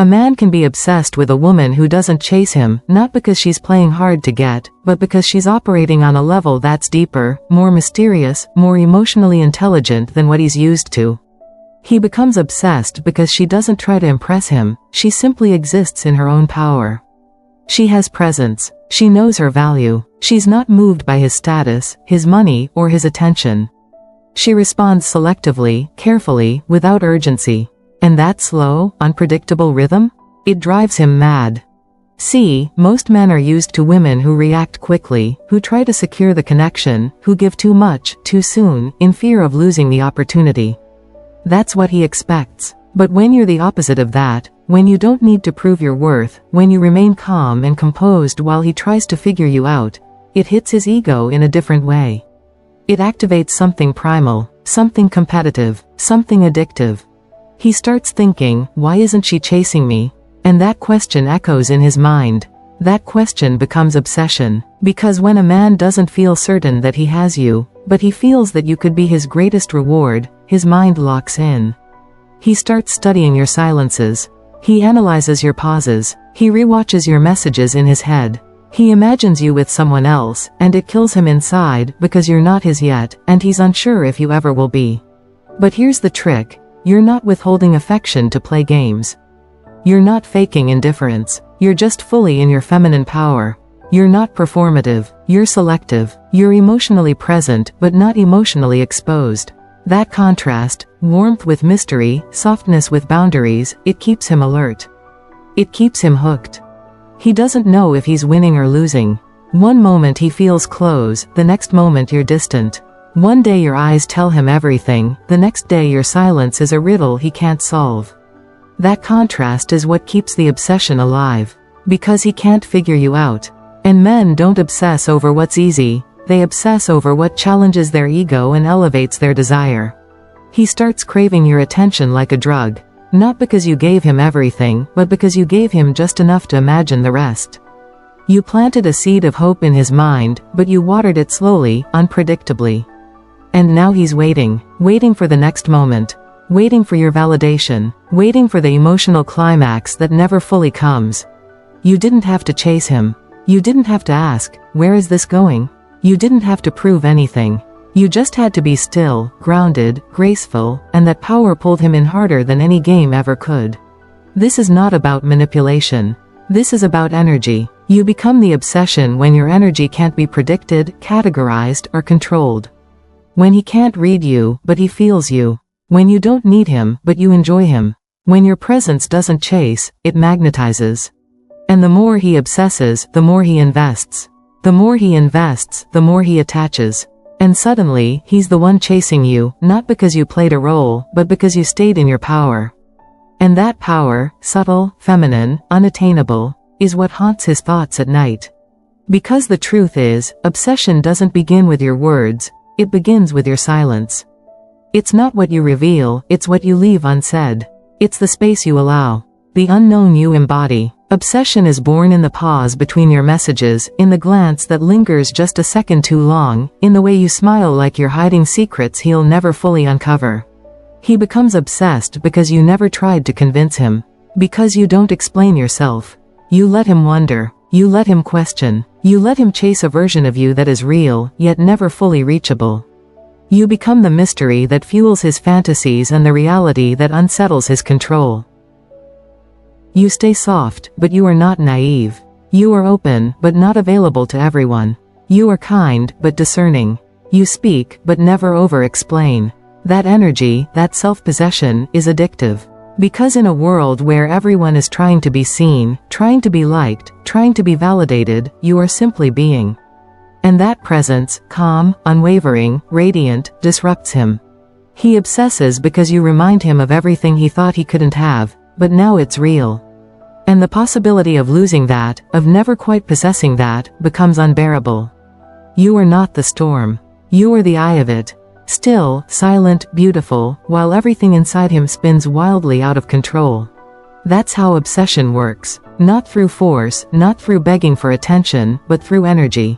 A man can be obsessed with a woman who doesn't chase him, not because she's playing hard to get, but because she's operating on a level that's deeper, more mysterious, more emotionally intelligent than what he's used to. He becomes obsessed because she doesn't try to impress him, she simply exists in her own power. She has presence. She knows her value. She's not moved by his status, his money, or his attention. She responds selectively, carefully, without urgency. And that slow, unpredictable rhythm? It drives him mad. See, most men are used to women who react quickly, who try to secure the connection, who give too much, too soon, in fear of losing the opportunity. That's what he expects. But when you're the opposite of that, when you don't need to prove your worth, when you remain calm and composed while he tries to figure you out, it hits his ego in a different way. It activates something primal, something competitive, something addictive. He starts thinking, why isn't she chasing me? And that question echoes in his mind. That question becomes obsession. Because when a man doesn't feel certain that he has you, but he feels that you could be his greatest reward, his mind locks in. He starts studying your silences. He analyzes your pauses. He rewatches your messages in his head. He imagines you with someone else, and it kills him inside because you're not his yet, and he's unsure if you ever will be. But here's the trick. You're not withholding affection to play games. You're not faking indifference. You're just fully in your feminine power. You're not performative. You're selective. You're emotionally present, but not emotionally exposed. That contrast, warmth with mystery, softness with boundaries, it keeps him alert. It keeps him hooked. He doesn't know if he's winning or losing. One moment he feels close, the next moment you're distant. One day your eyes tell him everything, the next day your silence is a riddle he can't solve. That contrast is what keeps the obsession alive. Because he can't figure you out. And men don't obsess over what's easy, they obsess over what challenges their ego and elevates their desire. He starts craving your attention like a drug. Not because you gave him everything, but because you gave him just enough to imagine the rest. You planted a seed of hope in his mind, but you watered it slowly, unpredictably. And now he's waiting for the next moment. Waiting for your validation. Waiting for the emotional climax that never fully comes. You didn't have to chase him. You didn't have to ask, where is this going? You didn't have to prove anything. You just had to be still, grounded, graceful, and that power pulled him in harder than any game ever could. This is not about manipulation. This is about energy. You become the obsession when your energy can't be predicted, categorized, or controlled. When he can't read you, but he feels you. When you don't need him, but you enjoy him. When your presence doesn't chase, it magnetizes. And the more he obsesses, the more he invests. The more he invests, the more he attaches. And suddenly, he's the one chasing you, not because you played a role, but because you stayed in your power. And that power, subtle, feminine, unattainable, is what haunts his thoughts at night. Because the truth is, obsession doesn't begin with your words, it begins with your silence. It's not what you reveal, it's what you leave unsaid. It's the space you allow. The unknown you embody. Obsession is born in the pause between your messages, in the glance that lingers just a second too long, in the way you smile like you're hiding secrets he'll never fully uncover. He becomes obsessed because you never tried to convince him. Because you don't explain yourself. You let him wonder. You let him question. You let him chase a version of you that is real, yet never fully reachable. You become the mystery that fuels his fantasies and the reality that unsettles his control. You stay soft, but you are not naive. You are open, but not available to everyone. You are kind, but discerning. You speak, but never over-explain. That energy, that self-possession, is addictive. Because in a world where everyone is trying to be seen, trying to be liked, trying to be validated, you are simply being. And that presence, calm, unwavering, radiant, disrupts him. He obsesses because you remind him of everything he thought he couldn't have, but now it's real. And the possibility of losing that, of never quite possessing that, becomes unbearable. You are not the storm. You are the eye of it. Still, silent, beautiful, while everything inside him spins wildly out of control. That's how obsession works. Not through force, not through begging for attention, but through energy.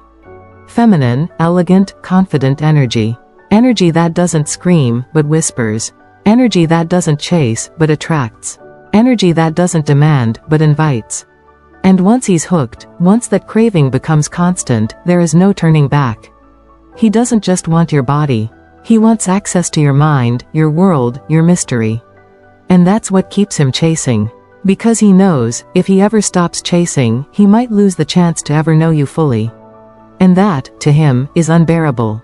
Feminine, elegant, confident energy. Energy that doesn't scream, but whispers. Energy that doesn't chase, but attracts. Energy that doesn't demand, but invites. And once he's hooked, once that craving becomes constant, there is no turning back. He doesn't just want your body. He wants access to your mind, your world, your mystery. And that's what keeps him chasing. Because he knows, if he ever stops chasing, he might lose the chance to ever know you fully. And that, to him, is unbearable.